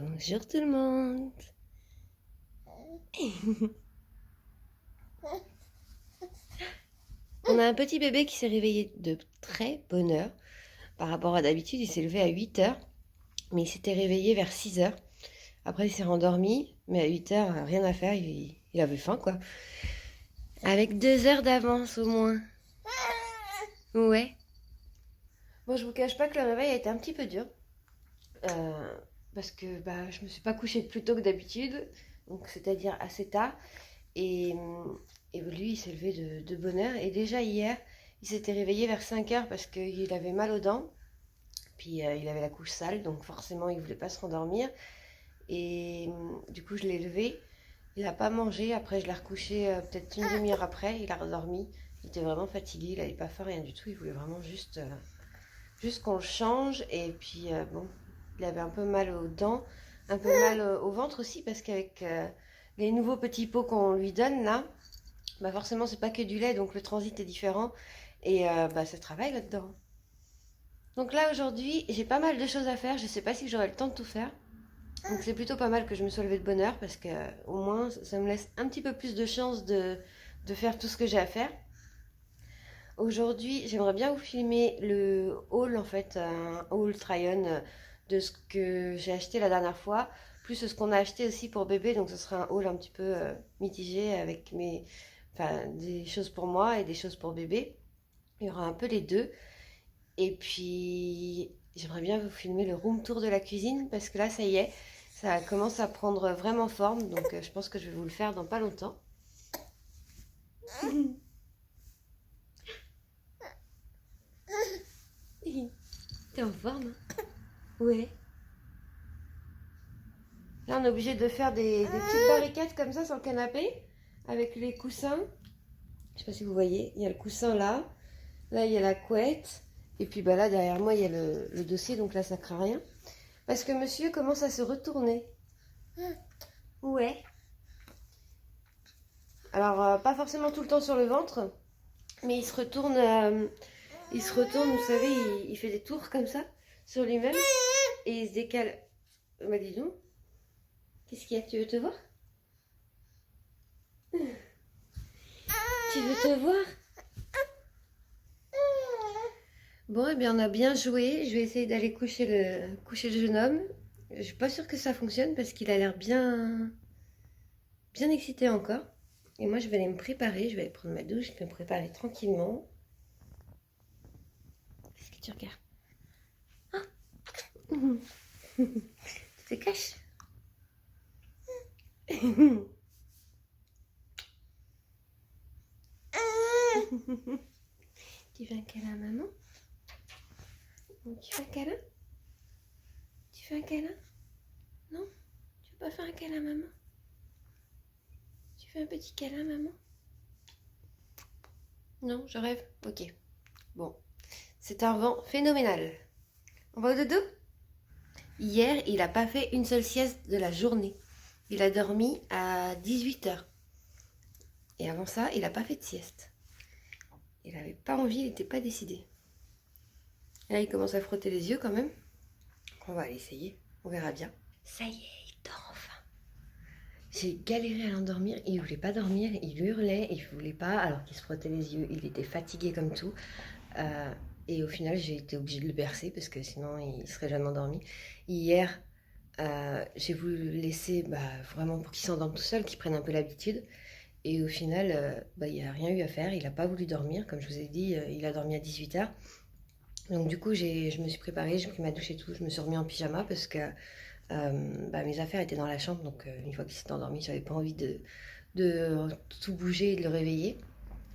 Bonjour tout le monde. On a un petit bébé qui s'est réveillé de très bonne heure. Par rapport à d'habitude, il s'est levé à 8 heures, mais il s'était réveillé vers 6 heures. Après, il s'est rendormi, mais à 8 heures, rien à faire, il avait faim quoi. Avec 2 heures d'avance au moins. Ouais. Bon, je vous cache pas que le réveil a été un petit peu dur. euh, Parce que je me suis pas couchée plus tôt que d'habitude, donc c'est-à-dire assez tard. Et, et lui, il s'est levé de bonne heure. Et déjà hier, il s'était réveillé vers 5 heures parce qu'il avait mal aux dents. Puis il avait la couche sale, donc forcément, il voulait pas se rendormir. Et du coup, je l'ai levé. Il n'a pas mangé. Après, je l'ai recouché peut-être une demi-heure après. Il a redormi. Il était vraiment fatigué. Il n'avait pas faim, rien du tout. Il voulait vraiment juste qu'on le change. Et puis, bon, il avait un peu mal aux dents, un peu mal au ventre aussi, parce qu'avec les nouveaux petits pots qu'on lui donne là, forcément, c'est pas que du lait, donc le transit est différent. Et ça travaille là-dedans. Donc là, aujourd'hui, j'ai pas mal de choses à faire. Je sais pas si j'aurai le temps de tout faire. Donc c'est plutôt pas mal que je me sois levée de bonne heure, parce que au moins, ça me laisse un petit peu plus de chance de faire tout ce que j'ai à faire. Aujourd'hui, j'aimerais bien vous filmer le haul, en fait, un haul try-on de ce que j'ai acheté la dernière fois, plus ce qu'on a acheté aussi pour bébé. Donc ce sera un haul un petit peu mitigé avec des choses pour moi et des choses pour bébé. Il y aura un peu les deux. Et puis, j'aimerais bien vous filmer le room tour de la cuisine parce que là, ça y est, ça commence à prendre vraiment forme. Donc je pense que je vais vous le faire dans pas longtemps. T'es en forme, hein? Ouais. Là, on est obligé de faire des petites barricades comme ça sur le canapé avec les coussins. Je sais pas si vous voyez, il y a le coussin là. Là, il y a la couette. Et puis là, derrière moi, il y a le dossier. Donc là, ça craint rien. Parce que monsieur commence à se retourner. Ouais. Alors, pas forcément tout le temps sur le ventre. Mais il se retourne, vous savez, il fait des tours comme ça sur lui-même. Et il se décale. Bah dis donc, qu'est-ce qu'il y a? Tu veux te voir? Tu veux te voir? Bon, eh bien, on a bien joué. Je vais essayer d'aller coucher le jeune homme. Je suis pas sûre que ça fonctionne parce qu'il a l'air bien excité encore. Et moi, je vais aller me préparer. Je vais aller prendre ma douche, je vais me préparer tranquillement. Qu'est-ce que tu regardes? Tu te caches? Tu fais un câlin à maman? Tu fais un câlin? Tu fais un câlin? Non? Tu veux pas faire un câlin à maman? Tu fais un petit câlin à maman? Non, je rêve? Ok. Bon, c'est un vent phénoménal. On va au dodo? Hier, il n'a pas fait une seule sieste de la journée. Il a dormi à 18 heures. Et avant ça, il n'a pas fait de sieste. Il n'avait pas envie, il n'était pas décidé. Et là, il commence à frotter les yeux quand même. On va aller essayer, on verra bien. Ça y est, il dort enfin. J'ai galéré à l'endormir, il voulait pas dormir, il hurlait, il voulait pas, alors qu'il se frottait les yeux, il était fatigué comme tout. Et au final, j'ai été obligée de le bercer parce que sinon, il serait jamais endormi. Hier, j'ai voulu le laisser vraiment pour qu'il s'endorme tout seul, qu'il prenne un peu l'habitude. Et au final, il n'y a rien eu à faire, il n'a pas voulu dormir. Comme je vous ai dit, il a dormi à 18 heures. Donc du coup, je me suis préparée, j'ai pris ma douche et tout, je me suis remis en pyjama parce que mes affaires étaient dans la chambre. Donc une fois qu'il s'est endormi, j'avais pas envie de tout bouger et de le réveiller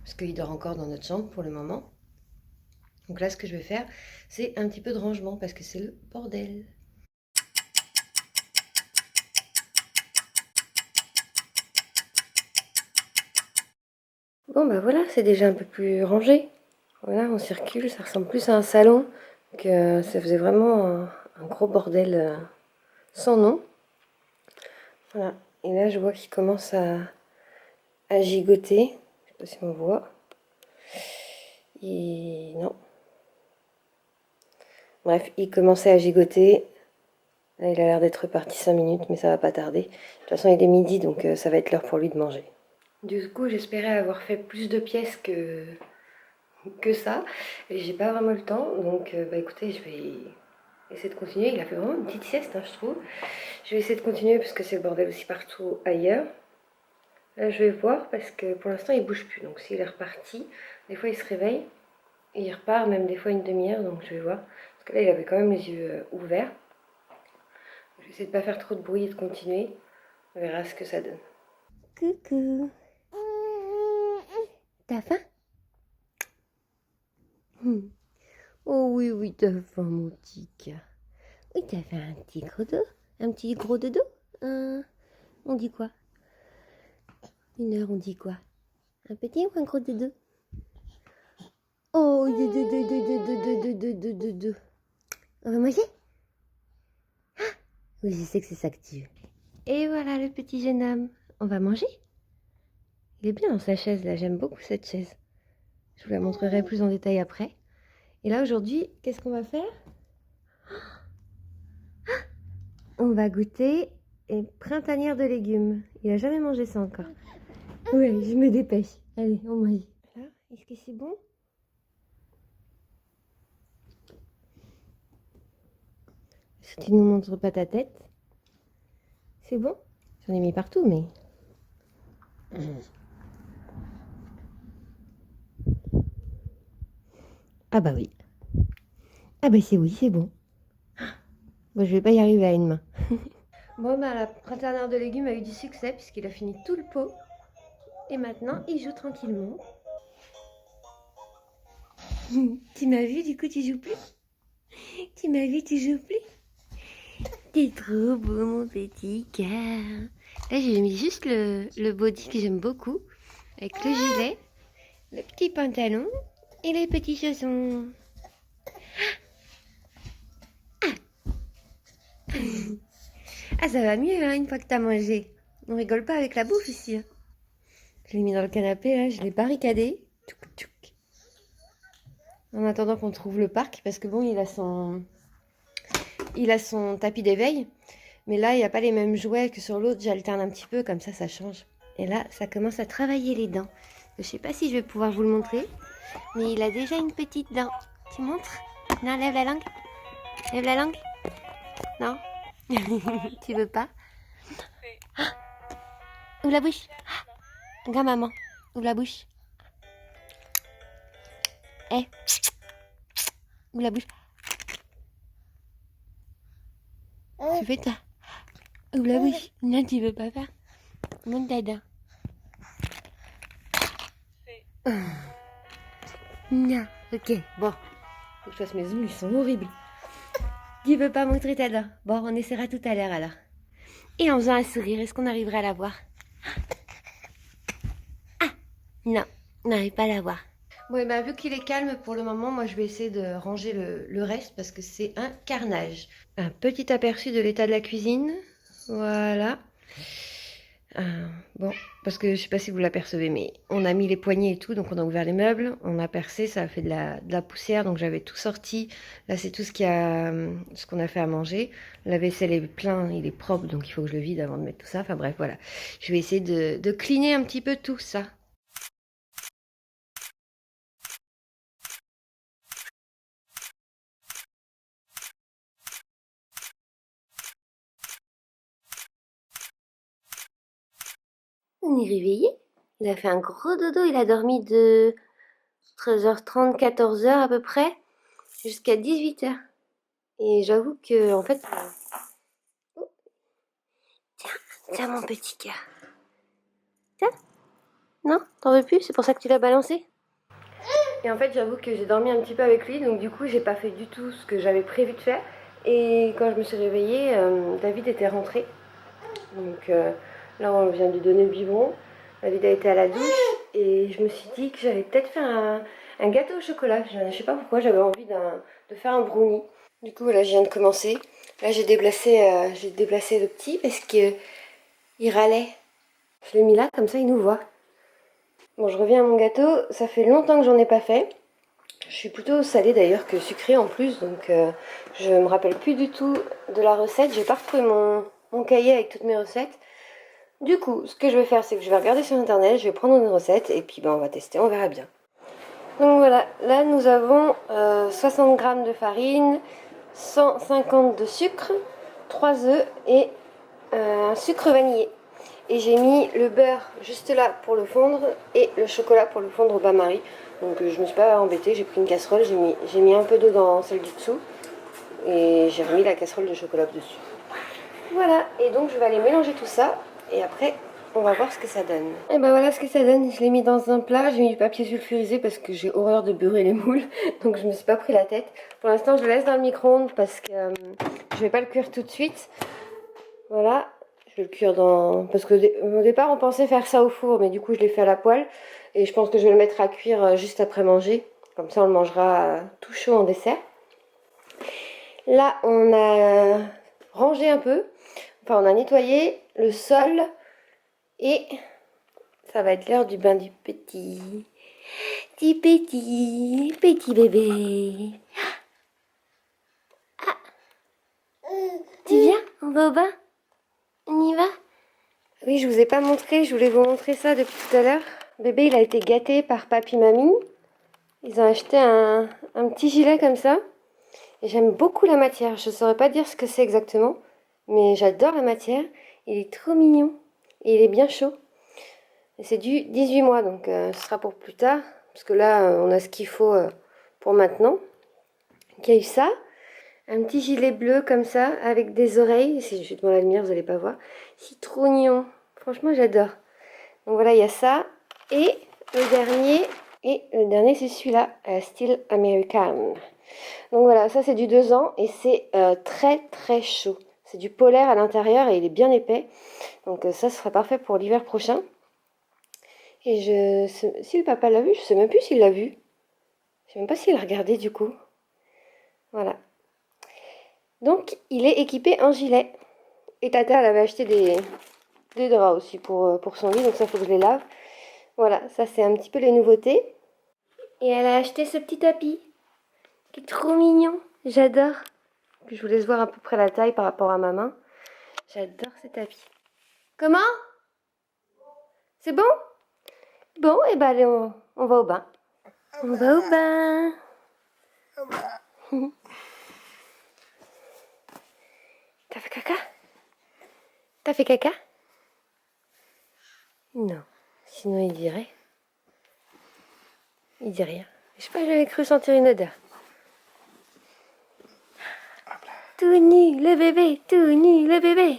parce qu'il dort encore dans notre chambre pour le moment. Donc là, ce que je vais faire, c'est un petit peu de rangement parce que c'est le bordel. Bon, voilà, c'est déjà un peu plus rangé. Voilà, on circule, ça ressemble plus à un salon que ça faisait vraiment un gros bordel sans nom. Voilà, et là, je vois qu'il commence à gigoter. Je sais pas si on voit. Et non. Bref, il commençait à gigoter. Là, il a l'air d'être parti 5 minutes, mais ça va pas tarder. De toute façon, il est midi, donc ça va être l'heure pour lui de manger. Du coup, j'espérais avoir fait plus de pièces que ça. Et j'ai pas vraiment le temps, donc bah écoutez, je vais essayer de continuer. Il a fait vraiment une petite sieste, hein, je trouve. Je vais essayer de continuer parce que c'est le bordel aussi partout ailleurs. Là, je vais voir parce que pour l'instant, il bouge plus. Donc, s'il est reparti, des fois, il se réveille et il repart, même des fois une demi-heure. Donc, je vais voir. Parce que là, il avait quand même les yeux ouverts. Je vais essayer de pas faire trop de bruit et de continuer. On verra ce que ça donne. Coucou. T'as faim? Oh oui, oui, t'as faim, mon petit gars. Oui, t'as fait un petit gros dos. Un petit gros dodo. On dit quoi? Une heure, on dit quoi? Un petit ou un gros dodo? Oh, dodo. On va manger? Oui, je sais que c'est ça que tu veux. Et voilà le petit jeune homme. On va manger? Il est bien dans sa chaise là, j'aime beaucoup cette chaise. Je vous la montrerai plus en détail après. Et là aujourd'hui, qu'est-ce qu'on va faire? On va goûter une printanière de légumes. Il a jamais mangé ça encore. Ouais, je me dépêche. Allez, on mange. Là, est-ce que c'est bon? Si tu ne nous montres pas ta tête. C'est bon? J'en ai mis partout, mais... Ah bah oui. Ah bah c'est oui, c'est bon. Bon, je vais pas y arriver à une main. Bon bah la printanière de légumes a eu du succès puisqu'il a fini tout le pot. Et maintenant, il joue tranquillement. Tu m'as vu, du coup tu joues plus? Tu m'as vu, tu joues plus? T'es trop beau mon petit cœur. Là j'ai mis juste le body que j'aime beaucoup. Avec le gilet, le petit pantalon et les petits chaussons. Ah ça va mieux hein, une fois que t'as mangé. On rigole pas avec la bouffe ici. Je l'ai mis dans le canapé là, je l'ai barricadé. Tchouk, tchouk. En attendant qu'on trouve le parc parce que bon il a son tapis d'éveil. Mais là, il n'y a pas les mêmes jouets que sur l'autre. J'alterne un petit peu, comme ça change. Et là, ça commence à travailler les dents. Je sais pas si je vais pouvoir vous le montrer. Mais il a déjà une petite dent. Tu montres? Non, lève la langue. Lève la langue. Non? Tu veux pas? Ah, ouvre la bouche. Ah, regarde maman. Ouvre la bouche. Eh. Ouvre la bouche. Tu fais ça. Ouvre la bouche. Non, tu veux pas faire. Monte ta dent. Non. Ok, bon. Faut que je fasse mes ongles, ils sont horribles. Tu veux pas montrer ta dent? Bon, on essaiera tout à l'heure alors. Et en faisant un sourire, est-ce qu'on arrivera à la voir? Ah, non, on n'arrive pas à la voir. Bon, et ben vu qu'il est calme pour le moment, moi je vais essayer de ranger le reste parce que c'est un carnage. Un petit aperçu de l'état de la cuisine. Voilà. Bon, parce que je sais pas si vous l'apercevez, mais on a mis les poignées et tout, donc on a ouvert les meubles, on a percé, ça a fait de la poussière, donc j'avais tout sorti. Là, c'est tout ce qu'on a fait à manger. La vaisselle est plein, il est propre, donc il faut que je le vide avant de mettre tout ça. Enfin bref, voilà. Je vais essayer de cleaner un petit peu tout ça. On est réveillé. Il a fait un gros dodo, il a dormi de 13h30, 14h à peu près, jusqu'à 18h. Et j'avoue que, en fait... Tiens, mon petit gars. Tiens. Non, t'en veux plus? C'est pour ça que tu l'as balancé? Et en fait, j'avoue que j'ai dormi un petit peu avec lui, donc du coup, j'ai pas fait du tout ce que j'avais prévu de faire. Et quand je me suis réveillée, David était rentré. Donc là, on vient de lui donner le biberon. David a été à la douche et je me suis dit que j'allais peut-être faire un gâteau au chocolat. Je sais pas pourquoi, j'avais envie de faire un brownie. Du coup, voilà, je viens de commencer. Là, j'ai déplacé le petit parce que il râlait. Je l'ai mis là, comme ça, il nous voit. Bon, je reviens à mon gâteau. Ça fait longtemps que j'en ai pas fait. Je suis plutôt salée d'ailleurs que sucrée en plus, donc je me rappelle plus du tout de la recette. J'ai pas retrouvé mon cahier avec toutes mes recettes. Du coup, ce que je vais faire, c'est que je vais regarder sur internet, je vais prendre une recette et puis ben, on va tester, on verra bien. Donc voilà, là nous avons 60 g de farine, 150 de sucre, 3 œufs et un sucre vanillé. Et j'ai mis le beurre juste là pour le fondre et le chocolat pour le fondre au bain-marie. Donc je me suis pas embêtée, j'ai pris une casserole, j'ai mis un peu d'eau dans celle du dessous et j'ai remis la casserole de chocolat dessus. Voilà, et donc je vais aller mélanger tout ça et après on va voir ce que ça donne. Et ben voilà ce que ça donne, je l'ai mis dans un plat, j'ai mis du papier sulfurisé parce que j'ai horreur de beurrer les moules, donc je me suis pas pris la tête. Pour l'instant je le laisse dans le micro-ondes parce que je vais pas le cuire tout de suite. Voilà, je vais le cuire dans... Parce qu'au départ on pensait faire ça au four, mais du coup je l'ai fait à la poêle. Et je pense que je vais le mettre à cuire juste après manger. Comme ça on le mangera tout chaud en dessert. Là on a rangé un peu. Enfin on a nettoyé le sol. Et ça va être l'heure du bain du petit. Petit bébé. Ah. Tu viens? On va au bain? On y va? Oui, je vous ai pas montré, je voulais vous montrer ça depuis tout à l'heure. Bébé, il a été gâté par papy mamie. Ils ont acheté un petit gilet comme ça. Et j'aime beaucoup la matière. Je saurais pas dire ce que c'est exactement. Mais j'adore la matière. Il est trop mignon. Et il est bien chaud. Et c'est du 18 mois, donc ce sera pour plus tard. Parce que là, on a ce qu'il faut pour maintenant. Donc il y a eu ça. Un petit gilet bleu comme ça, avec des oreilles. Si je suis devant la lumière, vous n'allez pas voir. C'est trop mignon. Franchement, j'adore. Donc voilà, il y a ça. Et le dernier, c'est celui-là, Style American. Donc voilà, ça c'est du 2 ans et c'est très très chaud. C'est du polaire à l'intérieur et il est bien épais. Donc ça sera parfait pour l'hiver prochain. Et si le papa l'a vu, je sais même plus s'il l'a vu. Je sais même pas s'il a regardé du coup. Voilà. Donc il est équipé en gilet. Et Tata, elle avait acheté des draps aussi pour son lit, donc ça faut que je les lave. Voilà, ça c'est un petit peu les nouveautés. Et elle a acheté ce petit tapis, qui est trop mignon. J'adore. Je vous laisse voir à peu près la taille par rapport à ma main. J'adore ce tapis. Comment? C'est bon? Bon, et ben allez, on va au bain. On va au bain. T'as fait caca? T'as fait caca? Non. Sinon il dirait. Il dit rien. Je sais pas, j'avais cru sentir une odeur. Tout nu, le bébé, tout nu, le bébé.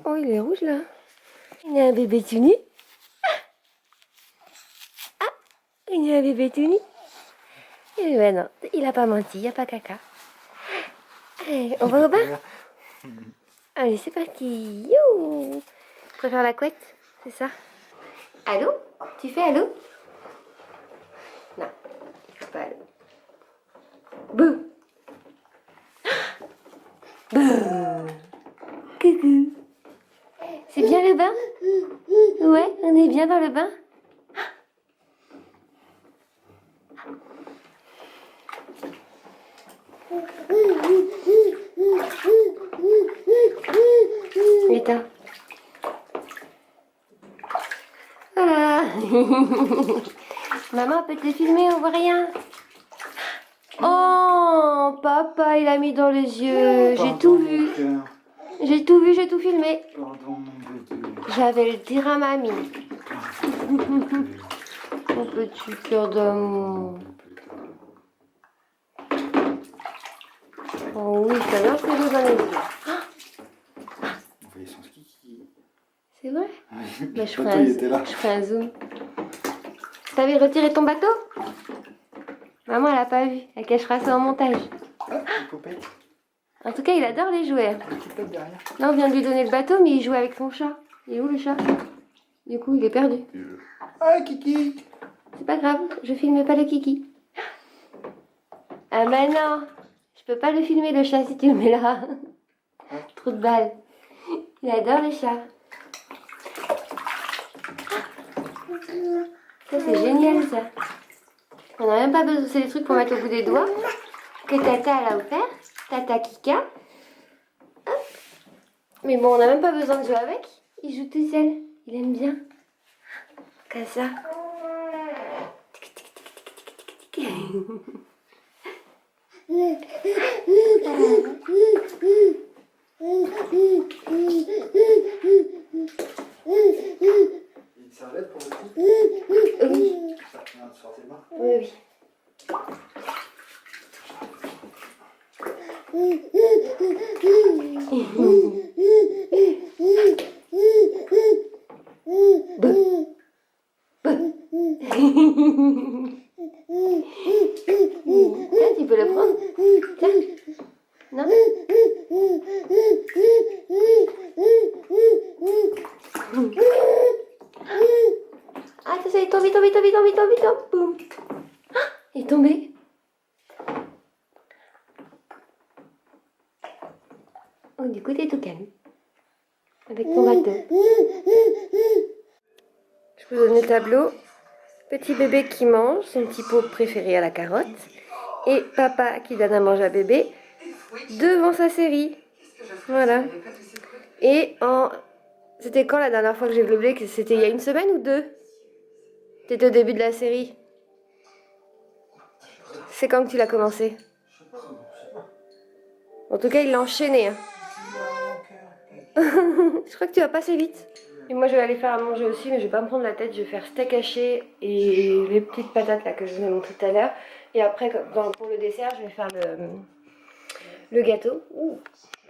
Oh, il est rouge là. Il y a un bébé tout nu. Ah, il y a un bébé tout nu. Eh ben non, il a pas menti, il n'y a pas caca. Allez, on va au bain? Allez, c'est parti. You. Tu préfères la couette? C'est ça? Allô? Tu fais allô? Non, il faut pas allô. Bouh! Bouh! Coucou! C'est bien le bain? Ouais, on est bien dans le bain? Éteins. Voilà. Maman peut te filmer, on voit rien. Oh, papa, il a mis dans les yeux. J'ai tout vu. J'ai tout vu, j'ai tout filmé. J'avais le dire à mamie. Mon petit cœur d'amour. Oh oui, ça vient que l'eau dans les yeux. C'est vrai? Bah, je ferai un zoom. T'avais retiré ton bateau? Maman, elle a pas vu. Elle cachera ça en montage. En tout cas, il adore les jouets. Là, on vient de lui donner le bateau, mais il joue avec son chat. Il est où le chat? Du coup, il est perdu. Ah, Kiki! C'est pas grave, je filme pas le Kiki. Ah bah non, je peux pas le filmer le chat si tu le mets là. Trop de balles. Il adore les chats. Ça c'est génial ça. On n'a même pas besoin, c'est des trucs pour mettre au bout des doigts que Tata elle a offert. Tata Kika. Hop. Mais bon, on n'a même pas besoin de jouer avec. Il joue tout seul. Il aime bien. Comme ça. Tic, tic, tic, tic, tic, tic, tic. Une serviette pour le coup? Oui. Ça vient de sortir de main. Oui, oui. Tiens, tu peux le prendre. Tiens. Non. Ah, attention, il est tombé, tombé, tombé, tombé, tombé, tombé. Boum. Ah, il est tombé. Oh, du coup, t'es tout calme. Avec ton bateau. Je vous donne le tableau. Petit bébé qui mange, son petit pot préféré à la carotte. Et papa qui donne à manger à bébé devant sa série. Voilà. Et en... C'était quand la dernière fois que j'ai vlogué? C'était il y a une semaine ou deux? C'était au début de la série. C'est quand que tu l'as commencé? En tout cas, il l'a enchaîné. Hein. Je crois que tu vas passer vite. Et moi, je vais aller faire à manger aussi, mais je vais pas me prendre la tête. Je vais faire steak haché et les petites patates là que je vous ai montré tout à l'heure. Et après, pour le dessert, je vais faire le gâteau. Ouh,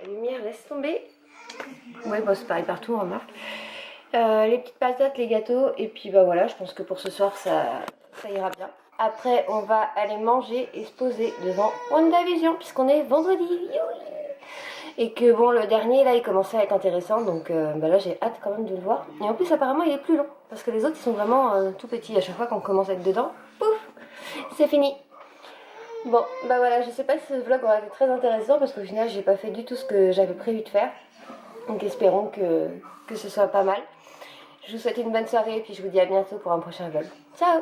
la lumière, laisse tomber. Ouais, bon, c'est pareil partout, on remarque. Les petites patates, les gâteaux. Et puis, bah voilà, je pense que pour ce soir, ça ira bien. Après, on va aller manger et se poser devant WandaVision, puisqu'on est vendredi. Et que bon, le dernier là il commençait à être intéressant, donc bah là j'ai hâte quand même de le voir. Et en plus apparemment il est plus long, parce que les autres ils sont vraiment tout petits. À chaque fois qu'on commence à être dedans, pouf, c'est fini. Bon bah voilà, je sais pas si ce vlog aura été très intéressant, parce qu'au final j'ai pas fait du tout ce que j'avais prévu de faire. Donc espérons que ce soit pas mal. Je vous souhaite une bonne soirée et puis je vous dis à bientôt pour un prochain vlog. Ciao!